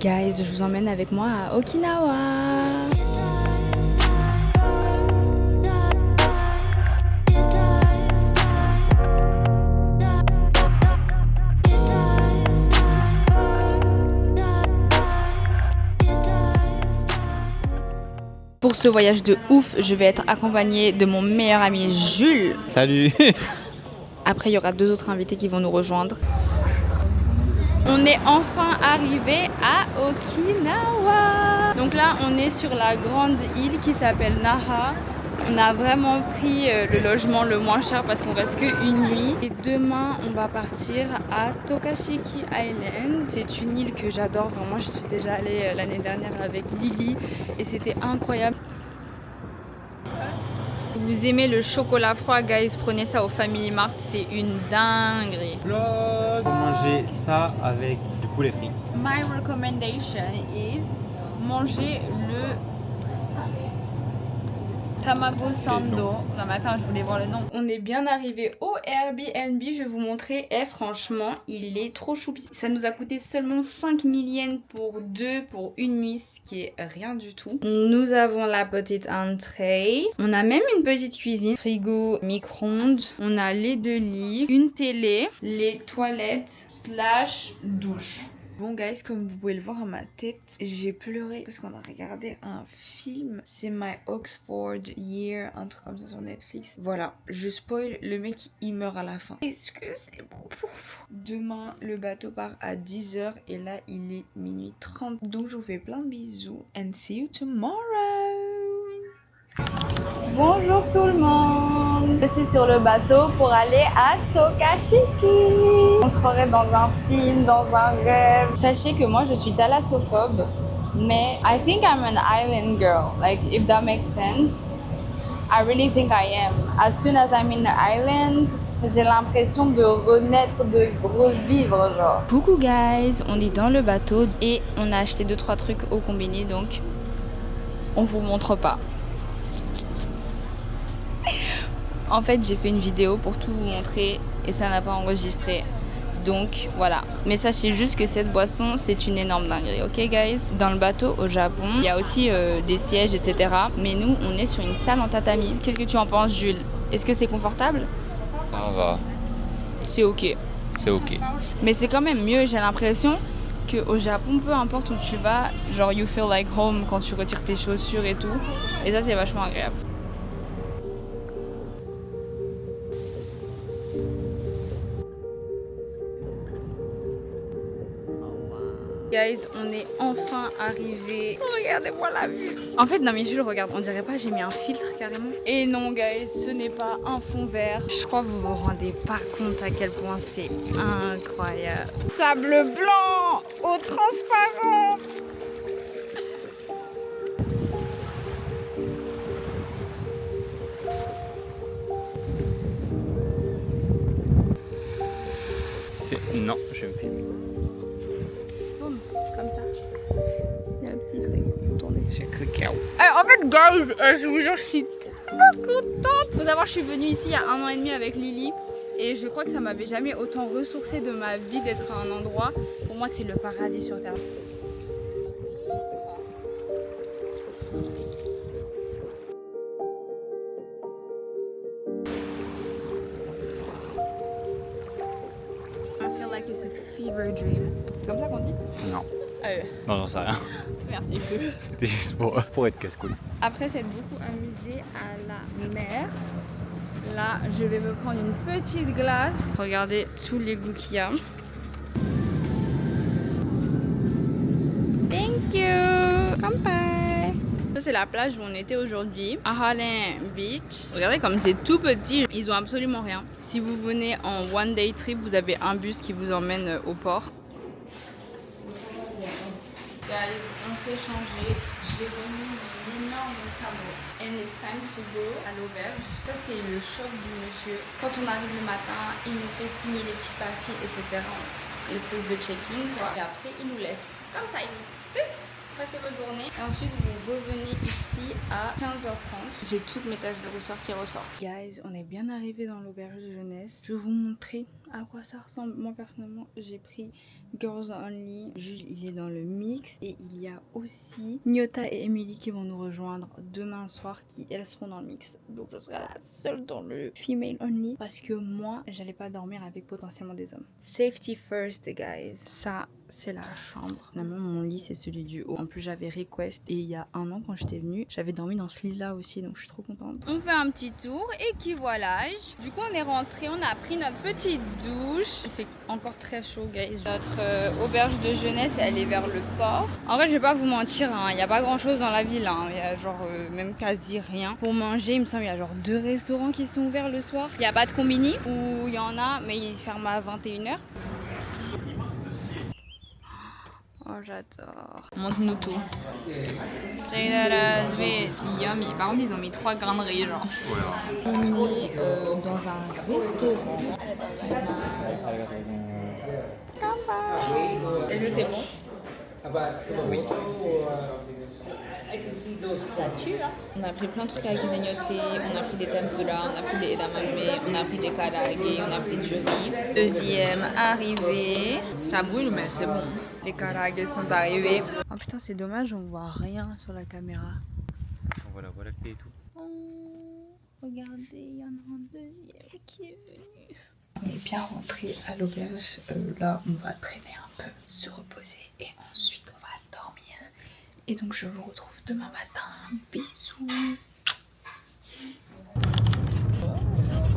Guys, je vous emmène avec moi à Okinawa. Pour ce voyage de ouf, je vais être accompagnée de mon meilleur ami Jules. Salut. Après, il y aura 2 autres invités qui vont nous rejoindre. On est enfin arrivé à Okinawa. Donc là, on est sur la grande île qui s'appelle Naha. On a vraiment pris le logement le moins cher parce qu'on reste qu'une nuit. Et demain, on va partir à Tokashiki Island. C'est une île que j'adore. Vraiment, je suis déjà allée l'année dernière avec Lily et c'était incroyable. Vous aimez le chocolat froid, guys, prenez ça au Family Mart, c'est une dinguerie. Vlog. Manger ça avec du poulet frit. My recommendation is manger le Tamago Sando. Non mais attends, je voulais voir le nom. On est bien arrivé au Airbnb, je vais vous montrer. Et franchement, il est trop choupi. Ça nous a coûté seulement 5000 yens pour 2 pour une nuit, ce qui est rien du tout. Nous avons la petite entrée. On a même une petite cuisine, frigo, micro-ondes. On a les 2 lits, une télé, les toilettes / douche. Bon guys, comme vous pouvez le voir à ma tête, j'ai pleuré parce qu'on a regardé un film. C'est My Oxford Year, un truc comme ça sur Netflix. Voilà, je spoil, le mec il meurt à la fin. Est-ce que c'est bon pour vous? Demain, le bateau part à 10h et là il est minuit 30. Donc je vous fais plein de bisous and see you tomorrow. Bonjour tout le monde. Je suis sur le bateau pour aller à Tokashiki. On se croirait dans un film, dans un rêve. Sachez que moi je suis thalassophobe, mais I think I'm an island girl. Like if that makes sense. I really think I am. As soon as I'm in the island, j'ai l'impression de renaître, de revivre genre. Coucou guys, on est dans le bateau et on a acheté 2-3 trucs au combini, donc on vous montre pas. En fait, j'ai fait une vidéo pour tout vous montrer et ça n'a pas enregistré. Donc voilà. Mais sachez juste que cette boisson, c'est une énorme dinguerie, ok guys? Dans le bateau au Japon, il y a aussi des sièges, etc. Mais nous, on est sur une salle en tatami. Qu'est-ce que tu en penses, Jules? Est-ce que c'est confortable? Ça va. C'est ok. C'est ok. Mais c'est quand même mieux, j'ai l'impression qu'au Japon, peu importe où tu vas, genre you feel like home quand tu retires tes chaussures et tout. Et ça, c'est vachement agréable. Guys, on est enfin arrivé. Regardez-moi la vue. En fait, non mais je le regarde, on dirait pas j'ai mis un filtre carrément. Et non guys, ce n'est pas un fond vert. Je crois que vous vous rendez pas compte à quel point c'est incroyable. Sable blanc, eau transparente. Non, je vais me filmer. Tourne comme ça. Il y a le petit truc. Tournez. C'est cacao. En fait, guys, je vous jure, je suis tellement contente. Faut savoir, je suis venue ici il y a 1 an et demi avec Lily. Et je crois que ça m'avait jamais autant ressourcé de ma vie d'être à un endroit. Pour moi, c'est le paradis sur terre. I feel like it's a fever dream. C'est comme ça qu'on dit? Non. Non, j'en sais rien. Merci. C'était juste pour être casse-couille. Après s'être beaucoup amusée à la mer, là je vais me prendre une petite glace. Regardez tous les goûts qu'il y a. Thank you. Kampai. Ça c'est la plage où on était aujourd'hui, Ahalen Beach. Regardez comme c'est tout petit, ils ont absolument rien. Si vous venez en one day trip, vous avez un bus qui vous emmène au port. Guys, on s'est changé. J'ai remis une énorme camo. And it's time to go à l'auberge. Ça, c'est le choc du monsieur. Quand on arrive le matin, il nous fait signer les petits papiers, etc. L'espèce de check-in, quoi. Et après, il nous laisse. Comme ça, il dit passez votre journée. Et ensuite, vous revenez ici à 15h30. J'ai toutes mes tâches de ressort qui ressortent. Guys, on est bien arrivé dans l'auberge de jeunesse. Je vais vous montrer à quoi ça ressemble. Moi, personnellement, j'ai pris Girls Only, Jules il est dans le mix et il y a aussi Nyota et Emily qui vont nous rejoindre demain soir qui elles seront dans le mix. Donc je serai la seule dans le female only parce que moi j'allais pas dormir avec potentiellement des hommes. Safety first guys. Ça c'est la chambre. Finalement mon lit c'est celui du haut. En plus j'avais request et il y a un an quand j'étais venue j'avais dormi dans ce lit là aussi donc je suis trop contente. On fait un petit tour et qui voilà. Du coup on est rentré, on a pris notre petite douche. Il fait encore très chaud guys. Notre auberge de jeunesse elle est vers le port. En vrai je vais pas vous mentir, il n'y a pas grand chose dans la ville. Il y a genre même quasi rien. Pour manger il me semble il y a genre 2 restaurants qui sont ouverts le soir. Il n'y a pas de combini ou il y en a mais ils ferment à 21h. Oh j'adore. Montre-nous tout. Yummy. Par contre ils ont mis 3 grains de riz genre. On est dans un restaurant. Est-ce que c'est bon? Oui. Ça tue là. On a pris plein de trucs avec des agnotés, on a pris des tempura, on a pris des edamame, on a pris des karaage, on a pris du riz. Deuxième arrivée. Ça brûle mais c'est bon. Les karaage sont arrivés. Oh putain c'est dommage on voit rien sur la caméra. Voilà, voilà le et tout. Oh, regardez, il y en a un deuxième qui est venu. On est bien rentré à l'auberge. Là on va traîner un peu, se reposer et ensuite on va dormir. Et donc je vous retrouve demain matin. Bisous.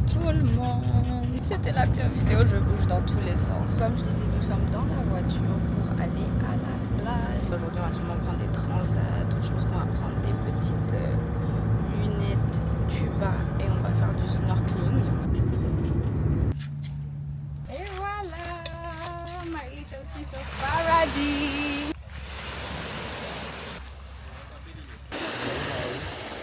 Tout le monde. C'était la pire vidéo, je bouge dans tous les sens. Comme je disais, nous sommes dans la voiture pour aller à la plage. Aujourd'hui on va sûrement prendre des transats, autre chose qu'on va prendre des petites lunettes, tuba et on va faire du snorkeling. Et voilà, my little piece of paradis.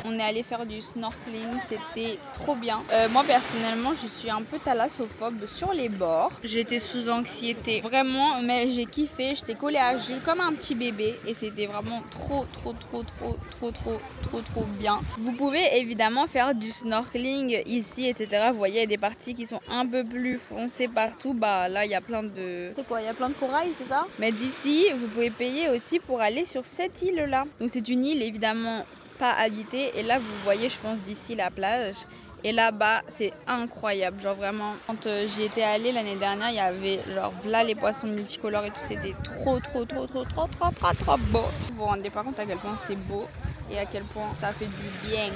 On est allé faire du snorkeling, c'était trop bien. Moi personnellement, je suis un peu thalassophobe sur les bords. J'étais sous anxiété, vraiment, mais j'ai kiffé. J'étais collée à Jules comme un petit bébé et c'était vraiment trop bien. Vous pouvez évidemment faire du snorkeling ici, etc. Vous voyez, il y a des parties qui sont un peu plus foncées partout. Bah là, il y a plein de... C'est quoi? Il y a plein de corail, c'est ça? Mais d'ici, vous pouvez payer aussi pour aller sur cette île-là. Donc c'est une île évidemment pas habité et là vous voyez je pense d'ici la plage et là-bas c'est incroyable, genre vraiment quand j'y étais allée l'année dernière il y avait genre là les poissons multicolores et tout, c'était trop beau. Vous vous rendez pas compte à quel point c'est beau et à quel point ça fait du bien.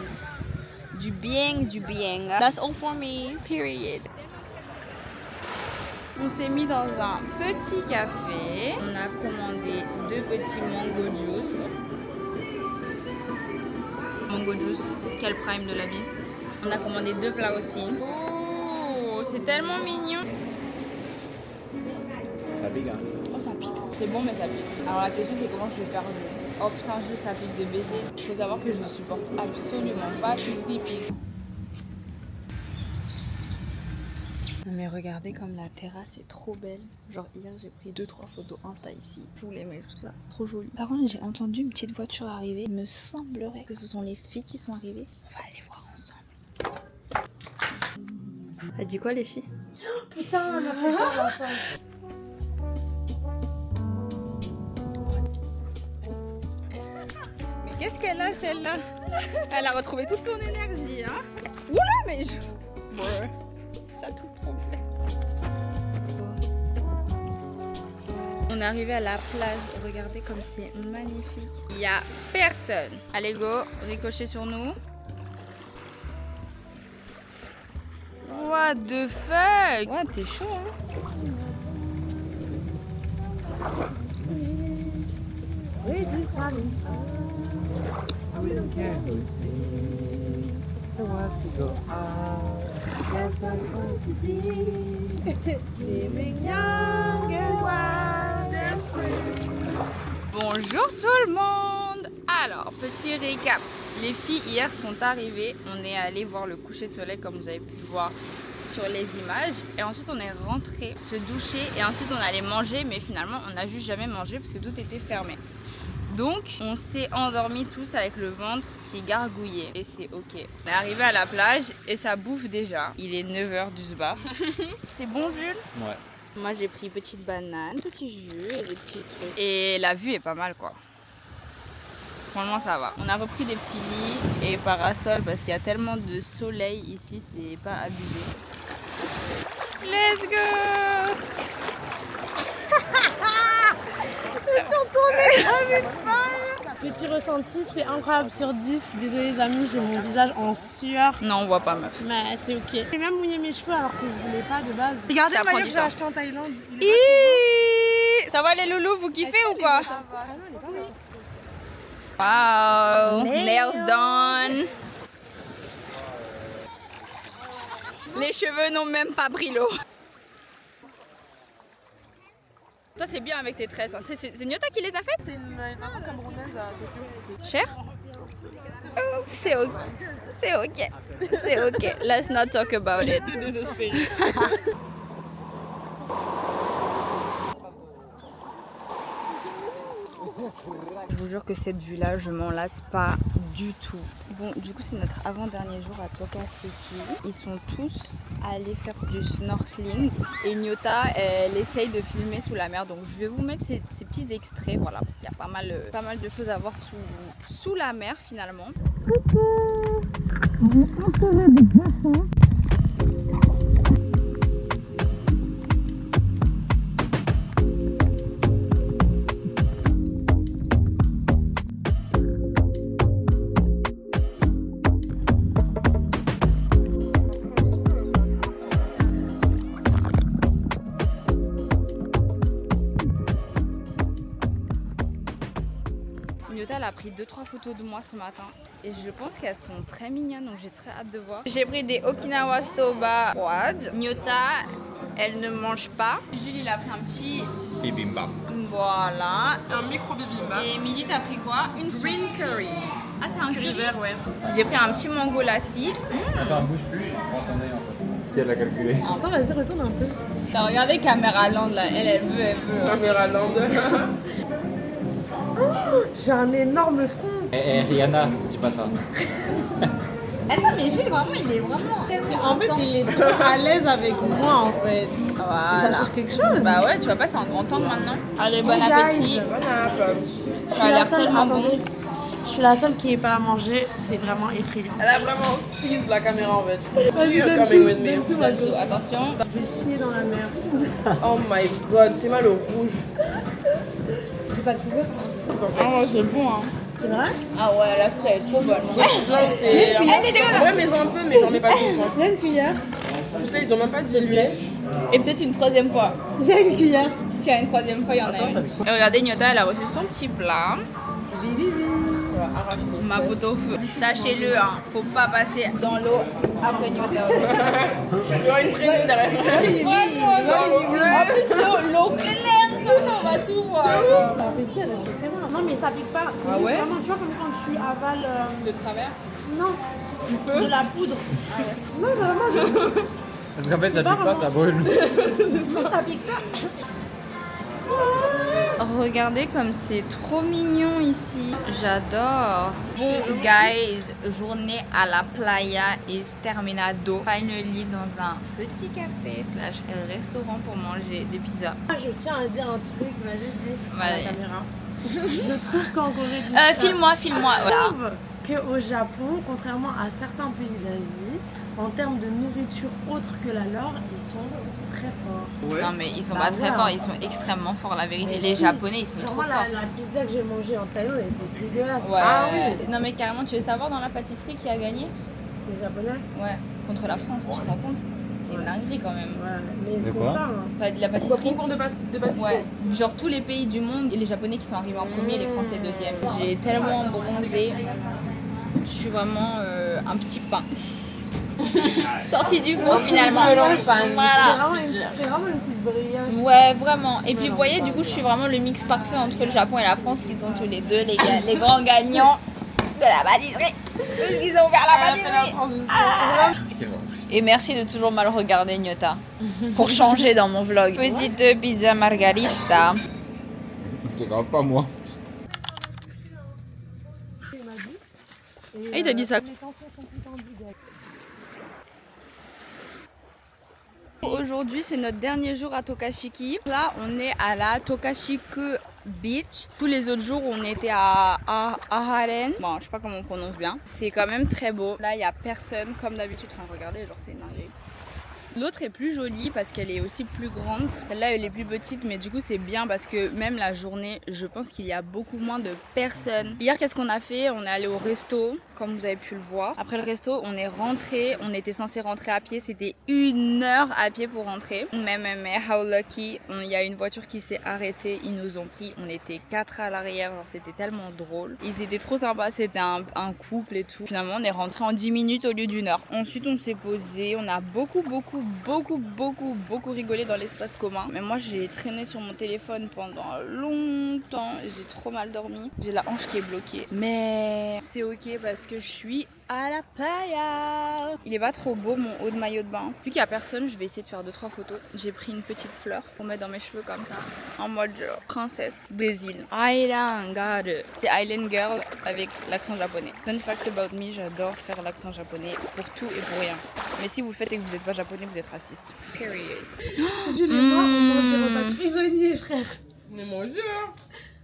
That's all for me, period. On s'est mis dans un petit café, on a commandé 2 petits mango juice. Mango juice, quel prime de la vie. On a commandé 2 plats aussi. Oh, c'est tellement mignon. Ça pique hein. Oh ça pique. C'est bon mais ça pique. Alors la question c'est comment je vais faire le... Oh putain juste ça pique de baiser. Il faut savoir que je supporte absolument pas tout ce qui pique. Non mais regardez comme la terrasse est trop belle. Genre hier j'ai pris 2-3 photos Insta ici. Je vous les mets juste là. Trop joli. Par contre j'ai entendu une petite voiture arriver. Il me semblerait que ce sont les filles qui sont arrivées. On va aller voir ensemble. Ça dit quoi les filles? Oh, putain, on a fait quoi la fin? Mais qu'est-ce qu'elle a celle-là? Elle a retrouvé toute son énergie hein. Oula mais je... Ouais. Ça tout complet. On est arrivé à la plage, regardez comme c'est magnifique. Il n'y a personne. Allez go, ricochet sur nous. What the fuck? Ouais, t'es chaud hein. Bonjour tout le monde. Alors, petit récap. Les filles hier sont arrivées. On est allé voir le coucher de soleil comme vous avez pu le voir sur les images. Et ensuite on est rentré se doucher et ensuite on allait manger. Mais finalement on n'a juste jamais mangé parce que tout était fermé. Donc on s'est endormis tous avec le ventre qui gargouillait et c'est ok. On est arrivé à la plage et ça bouffe déjà. Il est 9h du sbar. C'est bon Jules? Ouais. Moi j'ai pris petite banane, petit jus et des petits trucs. Et la vue est pas mal quoi. Franchement ça va. On a repris des petits lits et parasols parce qu'il y a tellement de soleil ici, c'est pas abusé. Let's go! Petit ressenti, c'est incroyable sur 10. Désolée les amis, j'ai mon visage en sueur. Non on voit pas meuf. Mais c'est ok. J'ai même mouillé mes cheveux alors que je voulais pas de base. Regardez Ça le prend maillot du que j'ai temps. acheté en Thaïlande. Il est Ça va les loulous, vous kiffez ou quoi? pas trop beau. Ah non, il est pas mal. Wow, nails done. Les cheveux n'ont même pas pris l'eau. Toi c'est bien avec tes tresses, hein. C'est Nyota qui les a faites? C'est une maman camerounaise à Tokyo. Cher? Oh, c'est ok. C'est ok. C'est ok. Let's not talk about it. J'étais désespérée. Je vous jure que cette vue-là, je m'en lasse pas du tout. Bon, du coup, c'est notre avant-dernier jour à Tokashiki. Ils sont tous allés faire du snorkeling. Et Nyota, elle essaye de filmer sous la mer. Donc, je vais vous mettre ces petits extraits, voilà, parce qu'il y a pas mal de choses à voir sous la mer, finalement. Nyota elle a pris 2-3 photos de moi ce matin et je pense qu'elles sont très mignonnes donc j'ai très hâte de voir. J'ai pris des Okinawa soba froides. Nyota elle ne mange pas. Julie il a pris un petit Bibimbap. voilà. Un micro bibimbap. Et Milly t'as pris quoi? Une soupe. Green curry. Ah c'est un Curry curry vert, ouais. J'ai pris un petit mango lassi. Attends, bouge plus, prends ton œil en fait. Si elle a calculé. Attends, vas-y, retourne un peu. T'as regardé Caméra Land là, elle veut. Caméra Land. J'ai un énorme front. Eh, Rihanna, dis pas ça. Attends mais Jules vraiment il est vraiment tellement En fait, intense. il est trop à l'aise avec moi en fait. Voilà. Ça change quelque chose. Bah ouais tu vois pas c'est un grand angle maintenant. Allez bon appétit. Je Ça a l'air tellement bon. Je suis la seule qui n'est pas à manger, c'est vraiment effrayant. Elle a vraiment seize la caméra en fait. Vas-y, You're donne coming tout, with me. donne tout, ma go. Attention. Je vais chier dans la mer. Oh my god, t'es mal au rouge. J'ai pas de couvert. Ah ouais c'est bon hein. C'est vrai? Ah ouais la sauce elle est trop bonne. Genre c'est... Elle est dégueulasse. Ouais mais ils ont un peu mais j'en mets pas plus je pense. J'ai une cuillère. En plus là ils ont même pas dilué. Et peut-être une troisième fois. J'ai une cuillère. Tiens une troisième fois il y en a une. Et regardez Nyota elle a reçu son petit plat. Ma pote au feu. Sachez-le hein, faut pas passer dans l'eau après Nyota. Il y aura une traînée derrière. Dans l'eau bleue. En plus l'eau claire comme ça on va tout voir. L'appétit, elle est très bon. Non, mais ça pique pas. C'est Ah juste ouais vraiment, tu vois, comme quand tu avales. De travers. Non. De la poudre. Non, vraiment, Parce qu'en fait, ça pique pas, ça brûle. non, ça pique pas. Regardez comme c'est trop mignon ici. J'adore. Bon guys, journée à la playa is terminado. Finally dans un petit café slash restaurant pour manger des pizzas. Je tiens à dire un truc, vas-y, dis à Vas-y. la caméra. Je trouve qu'en Corée du Filme-moi, Je voilà. trouve qu'au Japon, contrairement à certains pays d'Asie, en termes de nourriture autre que la leur, ils sont très forts. Non mais ils sont Bah pas très ouais. forts, ils sont extrêmement forts la vérité. Mais Les si. japonais ils sont Genre trop moi, forts. la pizza que j'ai mangée en Thaïlande, elle était dégueulasse. Ouais. Ah oui. Non mais carrément tu veux savoir dans la pâtisserie qui a gagné? C'est japonais. Ouais, contre la France, tu te rends compte? C'est une dinguerie quand même. Ouais, mais De c'est quoi pas. Pas de la Quoi, pâtisserie. concours de pâtisserie. Ouais, genre tous les pays du monde et les japonais qui sont arrivés en premier, les français deuxième. J'ai tellement bronzé, je suis vraiment un petit pain. Sorti du four finalement. Voilà. C'est vraiment une petite brioche. Ouais, vraiment. Et puis vous voyez, du coup, je suis vraiment le mix parfait entre le Japon et la France qui sont tous les deux les grands gagnants de la pâtisserie. Ils ont ouvert la pâtisserie. C'est bon. Et merci de toujours mal regarder Nyota pour changer dans mon vlog. Petite pizza margarita. C'est grave pas moi. Et il t'a dit ça. Les tensions sont plus tendues, gars. Aujourd'hui, c'est notre dernier jour à Tokashiki. Là, on est à la Tokashiku Beach. Tous les autres jours, on était à Aharen. Bon, je sais pas comment on prononce bien. C'est quand même très beau. Là, il y a personne comme d'habitude. Enfin, regardez, genre c'est une dinguerie. L'autre est plus jolie parce qu'elle est aussi plus grande. Celle-là, elle est plus petite, mais du coup, c'est bien parce que même la journée, je pense qu'il y a beaucoup moins de personnes. Hier, qu'est-ce qu'on a fait? On est allé au resto, comme vous avez pu le voir. Après le resto, on est rentré. On était censé rentrer à pied. C'était 1 heure à pied pour rentrer. Mais how lucky. Il y a une voiture qui s'est arrêtée. Ils nous ont pris. On était 4 à l'arrière. Genre, c'était tellement drôle. Ils étaient trop sympas. C'était un couple et tout. Finalement, on est rentré en 10 minutes au lieu d'1 heure. Ensuite, on s'est posé. On a beaucoup rigolé dans l'espace commun. Mais moi, j'ai traîné sur mon téléphone pendant longtemps. J'ai trop mal dormi. J'ai la hanche qui est bloquée. Mais c'est ok parce que je suis à la playa. Il est pas trop beau mon haut de maillot de bain. Vu qu'il y a personne, je vais essayer de faire 2-3 photos. J'ai pris une petite fleur pour mettre dans mes cheveux comme ça. En mode genre, princesse des îles. Island. C'est Island Girl avec l'accent japonais. Fun fact about me, j'adore faire l'accent japonais pour tout et pour rien. Mais si vous le faites et que vous n'êtes pas japonais, vous êtes raciste. Period. Jules et moi, on mange des repas prisonniers, frère. Mais mon Dieu.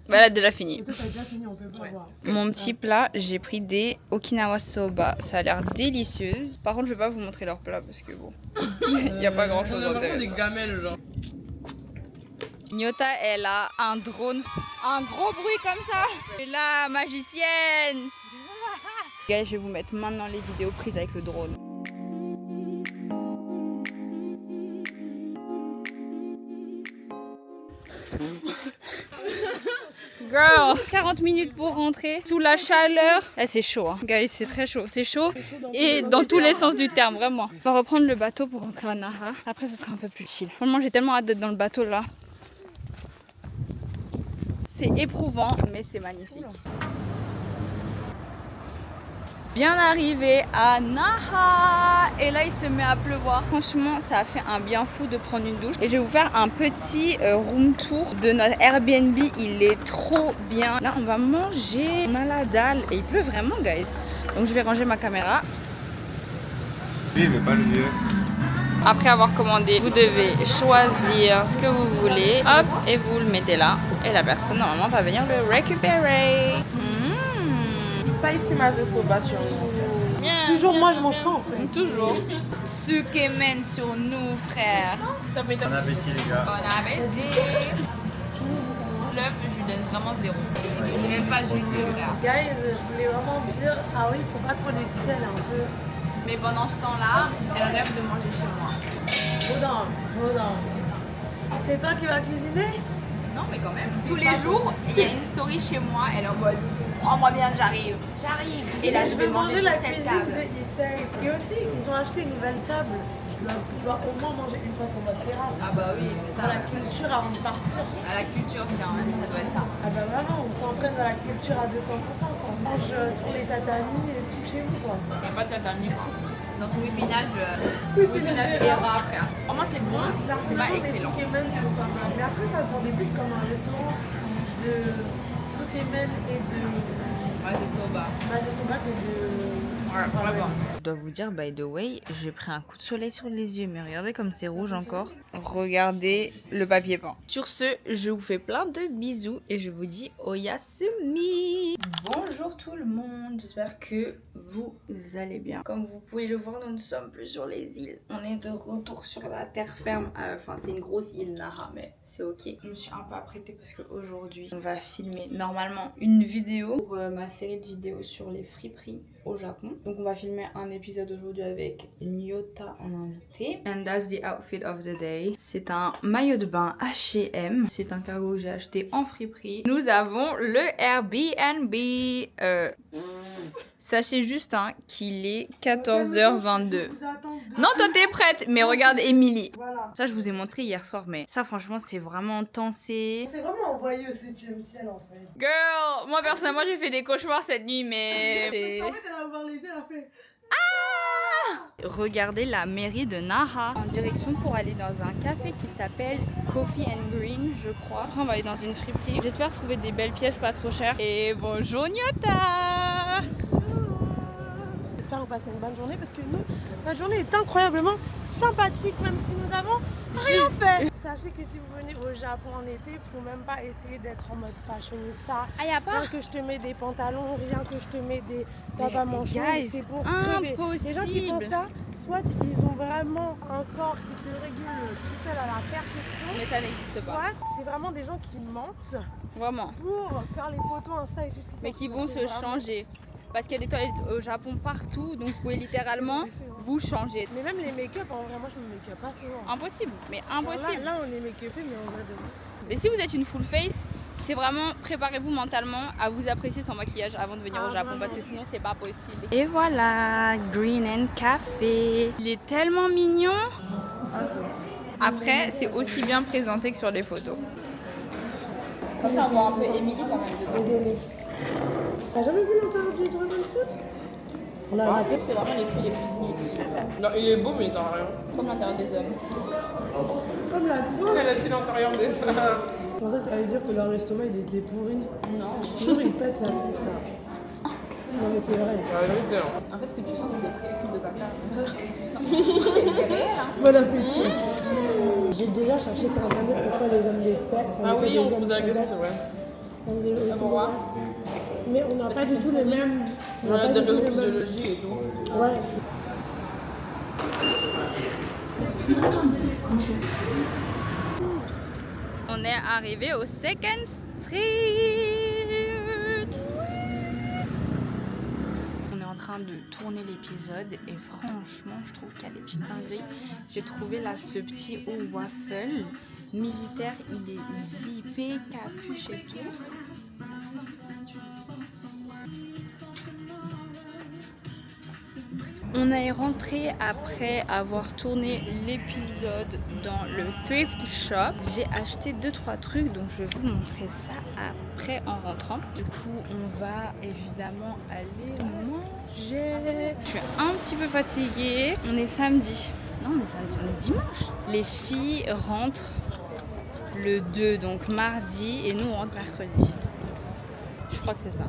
Bah, elle a déjà fini. Et toi, t'as déjà fini, on peut pas voir. Mon petit plat, j'ai pris des Okinawa soba. Ça a l'air délicieux. Par contre, je vais pas vous montrer leur plat parce que bon, il n'y a pas grand chose On a vraiment des d'intéressant. gamelles, genre. Nyota, elle a un drone. Un gros bruit comme ça. Et la magicienne. Guys, je vais vous mettre maintenant les vidéos prises avec le drone. Girl, 40 minutes pour rentrer sous la chaleur. Là, c'est chaud, hein. Guys, c'est très chaud. C'est chaud et dans tous les sens du terme, vraiment. On va reprendre le bateau pour rentrer à Naha. Après, ce sera un peu plus chill. Franchement, j'ai tellement hâte d'être dans le bateau là. C'est éprouvant, mais c'est magnifique. Bien arrivé à Naha et là il se met à pleuvoir. Franchement ça a fait un bien fou de prendre une douche. Et je vais vous faire un petit room tour de notre Airbnb. Il est trop bien. Là on va manger. On a la dalle et il pleut vraiment guys. Donc je vais ranger ma caméra. Oui, mais pas le vieux. Après avoir commandé, vous devez choisir ce que vous voulez. Hop, et vous le mettez là. Et la personne normalement va venir le récupérer. Spicy maze soba sur nous. Toujours moi, je mange pas en fait. Toujours. Tsukemen sur nous, frère. T'as payé ta Bon appétit, les gars. Bon appétit. L'œuf, je lui donne vraiment 0. Il n'est même pas juteux, frère. Guys, je voulais vraiment dire, ah oui, faut pas trop les cruels un peu. Mais pendant ce temps-là, elle rêve de manger chez moi. Hold on. C'est toi qui vas cuisiner? Non, mais quand même. Tous les jours, il y a une story chez moi, elle est en mode prends-moi bien, j'arrive. J'arrive. Et là, je vais manger la sur cette cuisine table. de Issei. Et aussi, ils ont acheté une nouvelle table. Je dois au moins manger une fois sur votre terrasse. Ah bah oui, c'est Dans ça. la culture avant de partir. À la culture, tiens, ça doit être ça. Ah bah vraiment, on s'entraîne dans la culture à 200%. On mange sur les tatamis et tout chez vous quoi. Il n'y a pas de tatami, quoi. Dans ce whippinage, whippinage est rare, frère. Pour moi, c'est bon, c'est pas excellent. Les Tsukemen sont pas mal. Mais après, ça se vendait plus comme un restaurant de Tsukemen et de Ouais, c'est soba. soba que de... Je dois vous dire, by the way, j'ai pris un coup de soleil sur les yeux, mais regardez comme c'est rouge encore. Regardez le papier peint. Sur ce, je vous fais plein de bisous et je vous dis oyasumi. Bonjour tout le monde, j'espère que vous allez bien. Comme vous pouvez le voir, nous ne sommes plus sur les îles. On est de retour sur la terre ferme. Enfin, c'est une grosse île, Naha, mais c'est ok. Je me suis un peu apprêtée parce qu'aujourd'hui, on va filmer normalement une vidéo pour ma série de vidéos sur les friperies au Japon. Donc on va filmer un épisode aujourd'hui avec Nyota en invité. And that's the outfit of the day. C'est un maillot de bain H&M. C'est un cargo que j'ai acheté en friperie. Nous avons le Airbnb. Sachez juste hein, qu'il est 14h22. Non, toi t'es prête. Mais regarde Émilie. Voilà. Ça je vous ai montré hier soir, mais ça franchement c'est vraiment tensé. C'est vraiment envoyé au 7ème ciel en fait. Girl, moi personnellement j'ai fait des cauchemars cette nuit, mais... En fait, elle a ouvert les yeux, elle a fait... Regardez la mairie de Naha. En direction pour aller dans un café qui s'appelle Coffee and Green, je crois. Après on va aller dans une friperie. J'espère trouver des belles pièces pas trop chères. Et bonjour Nyota. j'espère que vous passez une bonne journée parce que nous, notre journée est incroyablement sympathique même si nous avons rien fait. Sachez que si vous venez au Japon en été, il ne faut même pas essayer d'être en mode fashionista. Ah, y a pas? Rien que je te mets des pantalons, rien que je te mets des tops à manches, c'est pour crever. Les gens qui font ça, soit ils ont vraiment un corps qui se régule tout seul à la perfection, Mais ça n'existe pas. soit c'est vraiment des gens qui mentent Vraiment. pour faire les photos Insta et tout ce qui Mais qui vont se changer. Parce qu'il y a des toilettes au Japon partout, donc vous pouvez littéralement vous changer. Mais même les make-up, en vrai, moi je me make-up pas souvent. Impossible, mais Genre impossible. Là, on est make-upé, mais on va de vrai. Mais si vous êtes une full face, c'est vraiment préparez-vous mentalement à vous apprécier sans maquillage avant de venir au Japon parce que sinon c'est pas possible. Et voilà, Green and Café. Il est tellement mignon. Après, c'est aussi bien présenté que sur les photos. Comme ça, on voit un peu Emily quand même dedans. Désolée. T'as jamais vu l'intérieur du Dragon Fruit? On a raté. C'est vraiment les fruits les plus inutiles. Non, il est beau, mais il t'en rien. Comme l'intérieur des hommes. Comme la peau. Elle a dit l'intérieur des femmes. Je pensais que t'allais dire que leur estomac il était pourri. Non. Toujours il pète sa bouffe là. Non mais c'est vrai. En fait, ce que tu sens, c'est des particules de caca. Ça, c'est ce que tu sens. C'est réel, hein. Bon appétit. J'ai déjà cherché sur internet pourquoi les hommes les pètent. Ah oui, on se posait la question, c'est vrai. Pourquoi? Mais on n'a pas du tout les mêmes. On a des raisons physiologiques et tout. Ouais. On est arrivé au Second Street. On est en train de tourner l'épisode et franchement, je trouve qu'il y a des petites dingueries. J'ai trouvé là ce petit haut waffle militaire, il est zippé, capuche et tout. On est rentré après avoir tourné l'épisode dans le thrift shop. J'ai acheté 2-3 trucs, donc je vais vous montrer ça après en rentrant. Du coup, on va évidemment aller manger. Je suis un petit peu fatiguée. On est samedi. Non, on est samedi, on est dimanche. Les filles rentrent le 2, donc mardi, et nous on rentre mercredi. Je crois que c'est ça.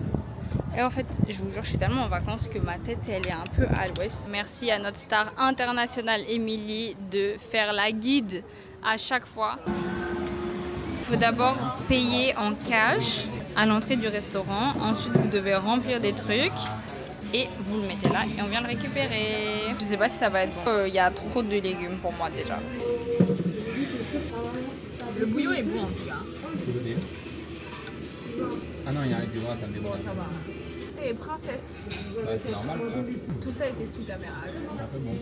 Et en fait, je vous jure, je suis tellement en vacances que ma tête, elle est un peu à l'ouest. Merci à notre star internationale, Emily, de faire la guide à chaque fois. Il faut d'abord payer en cash à l'entrée du restaurant. Ensuite, vous devez remplir des trucs et vous le mettez là et on vient le récupérer. Je sais pas si ça va être bon. Il y a trop de légumes pour moi déjà. Le bouillon est bon en tout cas. Ah non, il y a du gras, ça me dérange. Bon, ça va. Et princesse. Ouais, c'est normal. Ça. Tout ça était sous caméra. C'est un peu bon.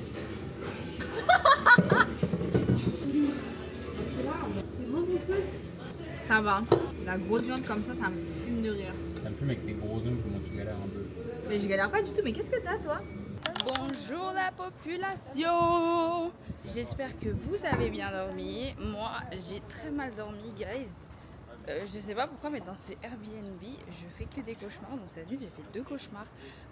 Ça va. La grosse viande comme ça me fume de rire. Ça me fume avec tes gros œufs, comment tu galères un peu. Mais je galère pas du tout. Mais qu'est-ce que t'as toi? Bonjour la population. J'espère que vous avez bien dormi. Moi, j'ai très mal dormi, guys. Je sais pas pourquoi, mais dans ce Airbnb, je fais que des cauchemars. Donc cette nuit, j'ai fait 2 cauchemars.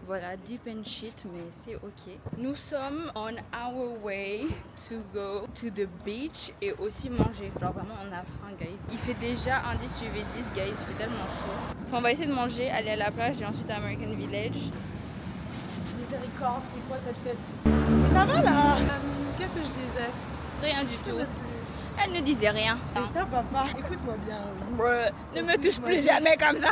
Voilà, deep and shit, mais c'est ok. Nous sommes on our way to go to the beach et aussi manger. Genre vraiment, on a faim, guys. Il fait déjà un 10/10, guys. Il fait tellement chaud. Enfin, on va essayer de manger, aller à la plage et ensuite à American Village. Miséricorde, c'est quoi cette tête? Mais ça va là. Qu'est-ce que je disais? Rien du tout. Elle ne disait rien. C'est ça papa, écoute-moi bien. Brr, ne me touche plus jamais comme ça.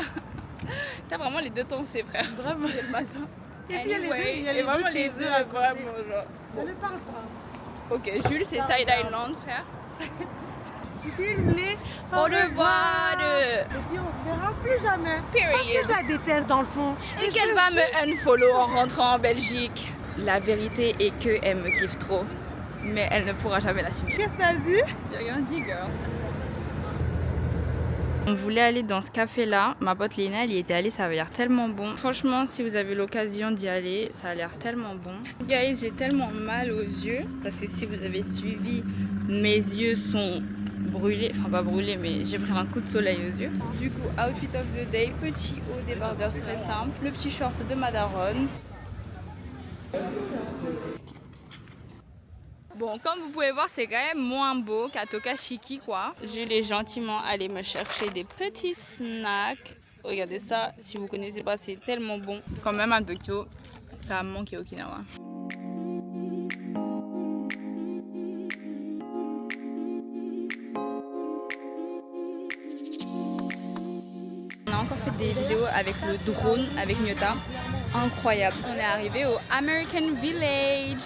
T'as vraiment les deux tons, ses frères. Vraiment. C'est le matin. Et puis il y a les deux, il y a et les vraiment deux les tes deux, œufs à côté. vraiment genre. Ça ne parle pas. Ok, Jules, c'est Side Island, frère. Tu filmes les Au revoir. Et puis on se verra plus jamais. Parce que Period. je la déteste dans le fond. Et qu'elle va me unfollow en rentrant en Belgique. La vérité est qu'elle me kiffe trop. Mais elle ne pourra jamais l'assumer. Qu'est-ce que t'as dit? J'ai rien dit, girl. On voulait aller dans ce café-là. Ma pote Léna, elle y était allée, ça avait l'air tellement bon. Franchement, si vous avez l'occasion d'y aller, ça a l'air tellement bon. Guys, j'ai tellement mal aux yeux. Parce que si vous avez suivi, mes yeux sont brûlés. Enfin, pas brûlés, mais j'ai pris un coup de soleil aux yeux. Du coup, outfit of the day, petit haut débardeur très simple. Le petit short de ma daronne. Bon, comme vous pouvez voir, c'est quand même moins beau qu'à Tokashiki, quoi. Je l'ai gentiment allé me chercher des petits snacks. Regardez ça, si vous connaissez pas, c'est tellement bon. Quand même à Tokyo, Ça va me manquer Okinawa. On a encore fait des vidéos avec le drone, avec Nyota. Incroyable. On est arrivé au American Village.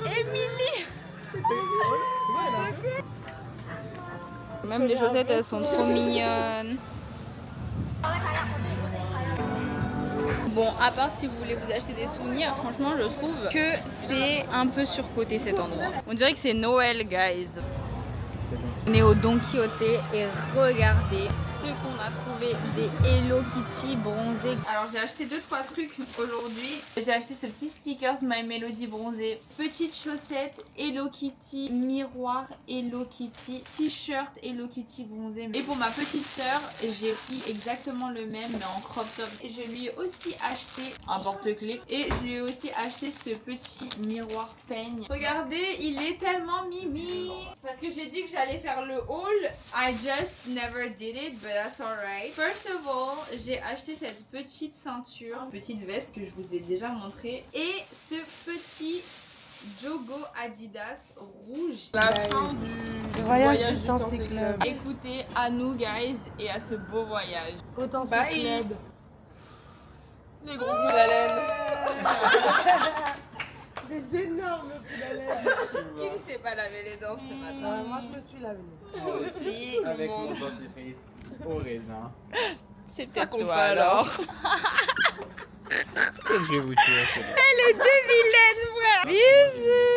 Emily. Même les chaussettes, elles sont trop mignonnes. Bon, à part si vous voulez vous acheter des souvenirs, franchement, je trouve que c'est un peu surcoté cet endroit. On dirait que c'est Noël, guys. On est au Don Quijote et regardez ce qu'on a trouvé, des Hello Kitty bronzés. Alors j'ai acheté 2-3 trucs aujourd'hui. J'ai acheté ce petit stickers My Melody bronzé, petite chaussette Hello Kitty, miroir Hello Kitty, t-shirt Hello Kitty bronzé. Et pour ma petite sœur, j'ai pris exactement le même mais en crop top. Et je lui ai aussi acheté un porte-clés et je lui ai aussi acheté ce petit miroir peigne. Regardez, il est tellement mimi. Parce que j'ai dit que j'allais faire le haul. I just never did it, but that's alright. First of all, j'ai acheté cette petite ceinture, petite veste que je vous ai déjà montré, et ce petit Jogo Adidas rouge. La fin du voyage du Temps Temps C'est C'est Club. Club. Écoutez à nous, guys, et à ce beau voyage. Autant c'est Bye. club. Les gros bouts d'haleine. Des énormes coups d'haleine. Qui ne s'est pas lavé les dents ce matin? Moi je me suis lavée. Moi aussi. Avec mon dentifrice au raisin. C'est Ça peut-être compte toi pas, alors. Je vais vous tuer, c'est bon. Les deux vilaines, frère. Bisous.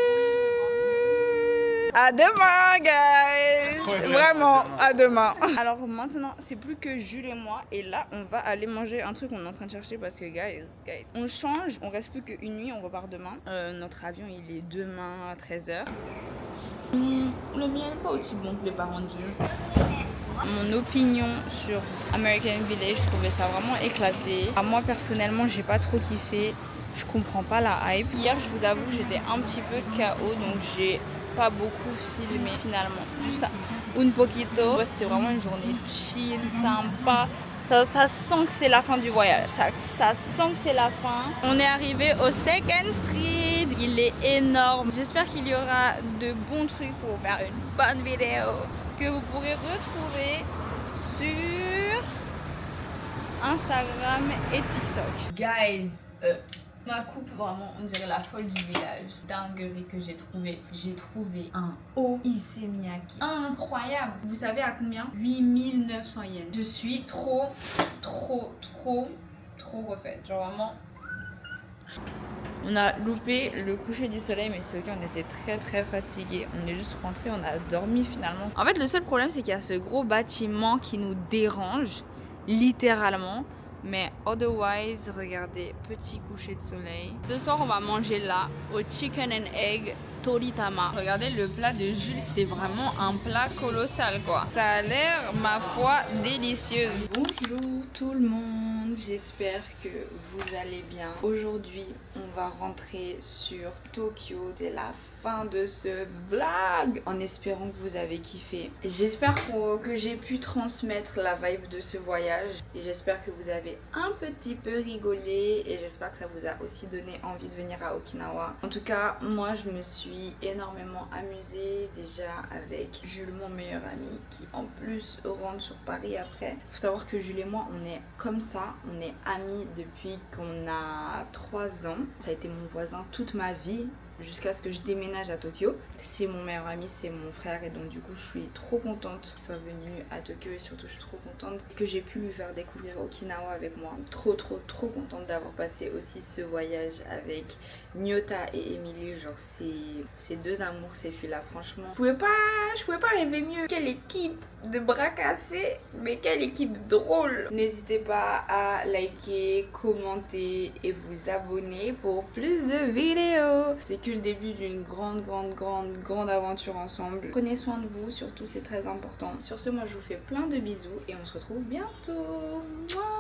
À demain, guys. Ouais, Vraiment, à à demain. Alors maintenant, c'est plus que Jules et moi. Et là, on va aller manger un truc qu'on est en train de chercher parce que, guys, on change. On reste plus qu'une nuit. On repart demain. Notre avion, il est demain à 13h. Le mien n'est pas aussi bon que les parents de Jules. Mon opinion sur American Village, je trouvais ça vraiment éclaté. Moi personnellement, j'ai pas trop kiffé. Je comprends pas la hype. Hier, je vous avoue, j'étais un petit peu KO, donc j'ai pas beaucoup filmé finalement. Juste un poquito. Ouais, c'était vraiment une journée chill, sympa. Ça sent que c'est la fin du voyage. Ça sent que c'est la fin. On est arrivé au Second Street. Il est énorme. J'espère qu'il y aura de bons trucs pour faire une bonne vidéo que vous pourrez retrouver sur Instagram et TikTok. Guys, ma coupe, vraiment, on dirait la folle du village. Dinguerie que j'ai trouvé. J'ai trouvé un haut Issey Miyake. Incroyable. Vous savez à combien? 8900 yens. Je suis trop refaite. Genre vraiment... On a loupé le coucher du soleil, mais c'est ok, on était très fatigués. On est juste rentré, on a dormi finalement. En fait, le seul problème, c'est qu'il y a ce gros bâtiment qui nous dérange, littéralement. Mais otherwise, regardez, petit coucher de soleil. Ce soir, on va manger là, au Chicken and Egg Toritama. Regardez, le plat de Jules, c'est vraiment un plat colossal, quoi. Ça a l'air, ma foi, délicieuse. Bonjour tout le monde, j'espère que vous allez bien. Aujourd'hui, on va rentrer sur Tokyo. C'est la fin de ce vlog, en espérant que vous avez kiffé. J'espère que j'ai pu transmettre la vibe de ce voyage. Et j'espère que vous avez un petit peu rigolé. Et j'espère que ça vous a aussi donné envie de venir à Okinawa. En tout cas, moi, je me suis énormément amusée déjà avec Jules, mon meilleur ami, qui en plus rentre sur Paris après. Il faut savoir que Jules et moi, on est comme ça. On est amis depuis qu'on a 3 ans. Ça a été mon voisin toute ma vie, jusqu'à ce que je déménage à Tokyo. C'est mon meilleur ami, c'est mon frère, et donc du coup je suis trop contente qu'il soit venu à Tokyo, et surtout je suis trop contente que j'ai pu lui faire découvrir Okinawa avec moi. Trop contente d'avoir passé aussi ce voyage avec Nyota et Emily. Genre ces deux amours, ces filles-là, franchement. Je pouvais pas rêver mieux. Quelle équipe de bras cassés, mais quelle équipe drôle. N'hésitez pas à liker, commenter et vous abonner pour plus de vidéos. C'est que le début d'une grande aventure ensemble. Prenez soin de vous, surtout c'est très important. Sur ce, moi je vous fais plein de bisous et on se retrouve bientôt. Mouah.